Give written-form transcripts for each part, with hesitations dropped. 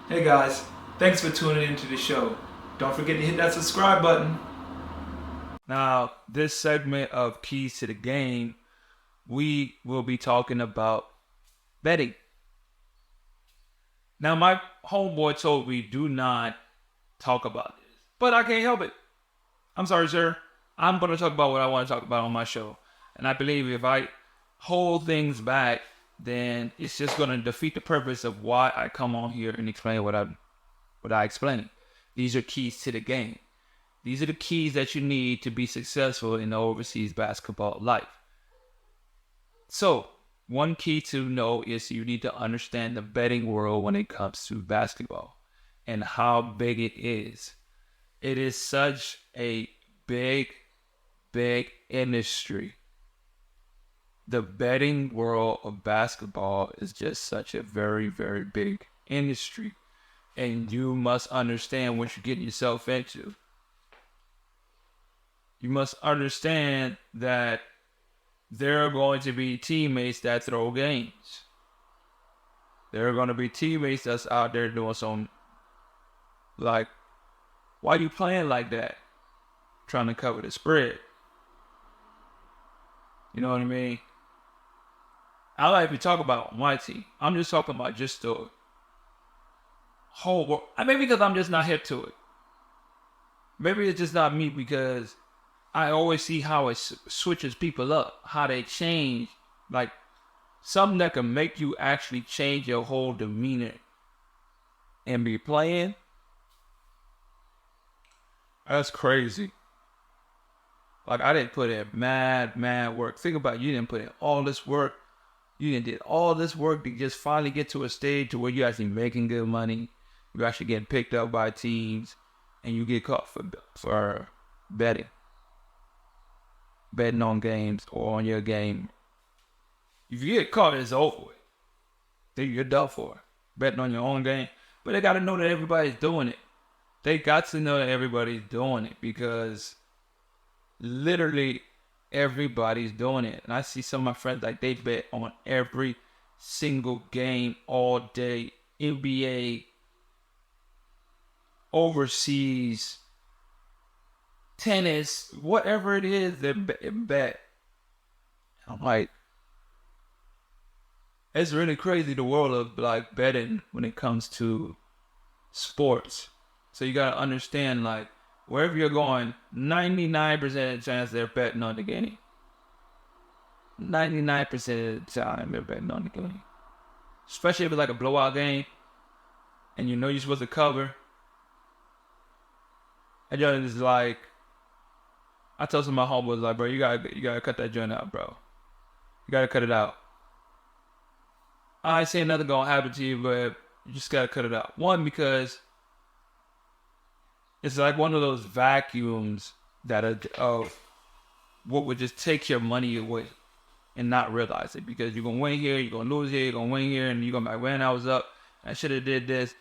Hey guys, thanks for tuning into the show. Don't forget to hit that subscribe button. Now, this segment of Keys to the Game, we will be talking about betting. Now, my homeboy told me do not talk about this, but I can't help it. I'm sorry, sir. I'm going to talk about what I want to talk about on my show. And I believe if I hold things back, then it's just going to defeat the purpose of why I come on here and explain what I explain. These are keys to the game. These are the keys that you need to be successful in the overseas basketball life. So, one key to know is you need to understand the betting world when it comes to basketball and how big it is. It is such a big industry. The betting world of basketball is just such a very big industry. And you must understand what you're getting yourself into. You must understand that there are going to be teammates that throw games. There are going to be teammates that's out there doing some, like, why you playing like that? Trying to cover the spread. You know what I mean? I like to talk about my team. I'm just talking about just the whole world. Maybe because I'm just not hip to it. Maybe it's just not me because I always see how it switches people up, how they change, like something that can make you actually change your whole demeanor and be playing. That's crazy. Like I didn't put in mad work. Think about it, you didn't put in all this work. You didn't did all this work to just finally get to a stage to where you're actually making good money. You're actually getting picked up by teams, and you get caught for betting on games or on your game. If you get caught, it's over with. Then you're done for betting on your own game. But they got to know that everybody's doing it. They got to know that everybody's doing it because literally everybody's doing it. And I see some of my friends, like, they bet on every single game all day. NBA, overseas, tennis, whatever it is, they bet. I'm like, it's really crazy the world of like betting when it comes to sports. So you gotta understand, like, wherever you're going, 99% of the chance they're betting on the game. 99% of the time they're betting on the game. Especially if it's like a blowout game and you know you're supposed to cover. And you're just like, I tell some of my homeboys, like, bro, you gotta cut that joint out, bro. You gotta cut it out. I ain't saying nothing gonna happen to you, but you just gotta cut it out. One, because it's like one of those vacuums that are what would just take your money away and not realize it. Because you're gonna win here, you're gonna lose here, you're gonna win here, and you're gonna be like, man, I was up, I should have did this.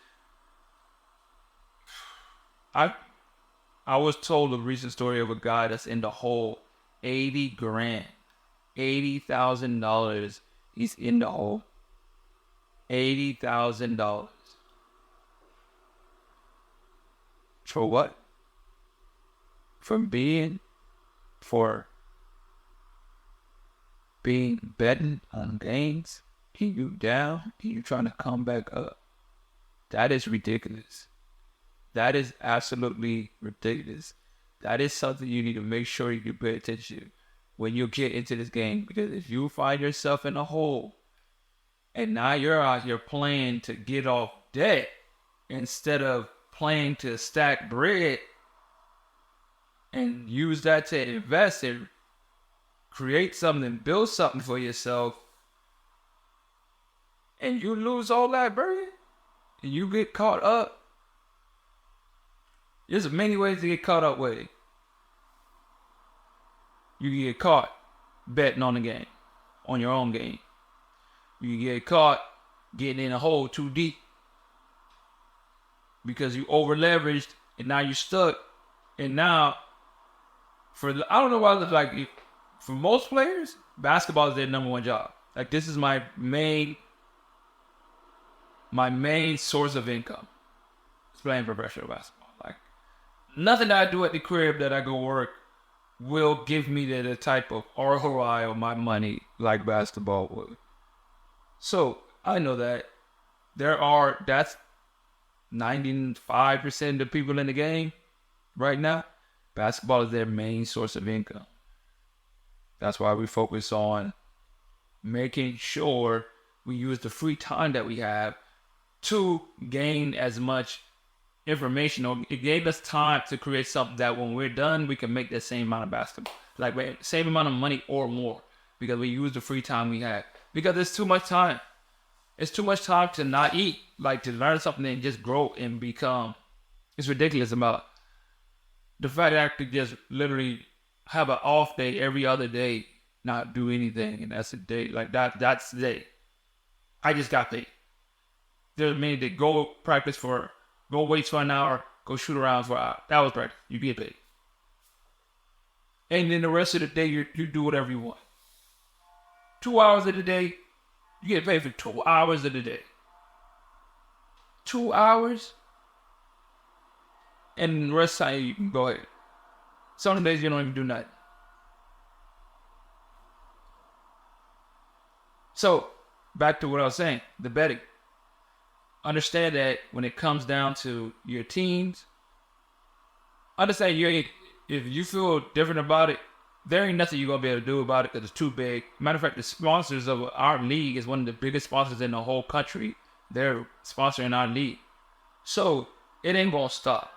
I was told a recent story of a guy that's in the hole 80 grand. $80,000. He's in the hole. $80,000. For what? For being betting on games, and you down, and you trying to come back up. That is ridiculous. That is absolutely ridiculous. That is something you need to make sure you pay attention to when you get into this game. Because if you find yourself in a hole and now you're out here playing to get off debt instead of playing to stack bread and use that to invest and create something, build something for yourself, and you lose all that bread and you get caught up. There's many ways to get caught up with it. You can get caught betting on the game, on your own game. You can get caught getting in a hole too deep because you over leveraged and now you're stuck. And now, I don't know why, like, for most players, basketball is their number one job. Like, this is my main source of income. playing professional basketball. Like, nothing that I do at the crib that I go work will give me the type of ROI on my money like basketball would. So I know that that's 95% of the people in the game right now. Basketball is their main source of income. That's why we focus on making sure we use the free time that we have to gain as much information, or it gave us time to create something that when we're done, we can make the same amount of basketball, like same amount of money or more, because we use the free time we have. Because it's too much time. It's too much time to not eat, like to learn something and just grow and become. It's ridiculous about the fact that I could just literally have an off day every other day, not do anything, and that's a day. Like that's the day. I just got paid. There's many that go weights for an hour, go shoot around for an hour. That was practice. You get paid. And then the rest of the day, you do whatever you want. 2 hours of the day, you get paid for 2 hours of the day. 2 hours? And the rest of the time, you can go ahead. Some days, you don't even do nothing. So, back to what I was saying, the betting. Understand that when it comes down to your teams, understand if you feel different about it, there ain't nothing you're going to be able to do about it because it's too big. Matter of fact, the sponsors of our league is one of the biggest sponsors in the whole country. They're sponsoring our league. So, it ain't going to stop.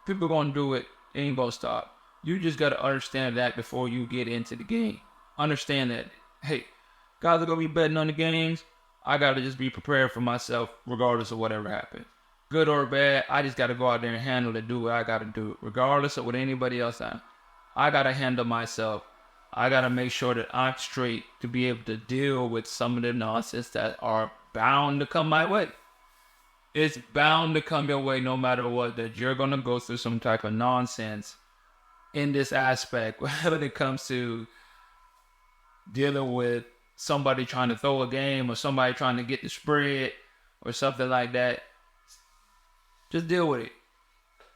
People going to do it. It ain't going to stop. You just got to understand that before you get into the game. Understand that, hey, guys are going to be betting on the games. I got to just be prepared for myself regardless of whatever happens. Good or bad, I just got to go out there and handle it, do what I got to do. Regardless of what anybody else does. I got to handle myself. I got to make sure that I'm straight to be able to deal with some of the nonsense that are bound to come my way. It's bound to come your way no matter what, that you're going to go through some type of nonsense in this aspect, when it comes to dealing with somebody trying to throw a game or somebody trying to get the spread or something like that. Just deal with it.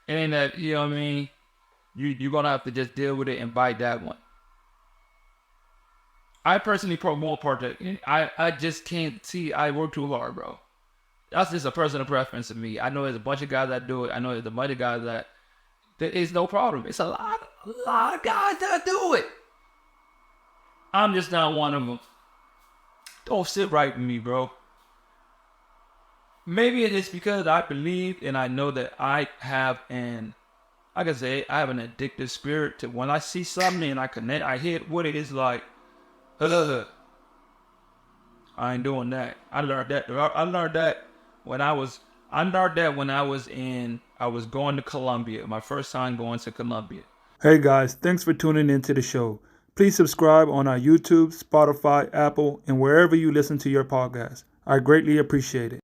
It ain't that, you know what I mean? You're going to have to just deal with it and bite that one. I personally promote partake. I just can't see. I work too hard, bro. That's just a personal preference of me. I know there's a bunch of guys that do it. I know there's a bunch of guys that there is no problem. It's a lot of guys that do it. I'm just not one of them. Don't sit right with me, bro. Maybe it is because I believe and I know that I have an addictive spirit to when I see something and I connect, I hit what it is like. I ain't doing that. I learned that when I was going to Colombia. My first time going to Colombia. Hey guys, thanks for tuning into the show. Please subscribe on our YouTube, Spotify, Apple, and wherever you listen to your podcast. I greatly appreciate it.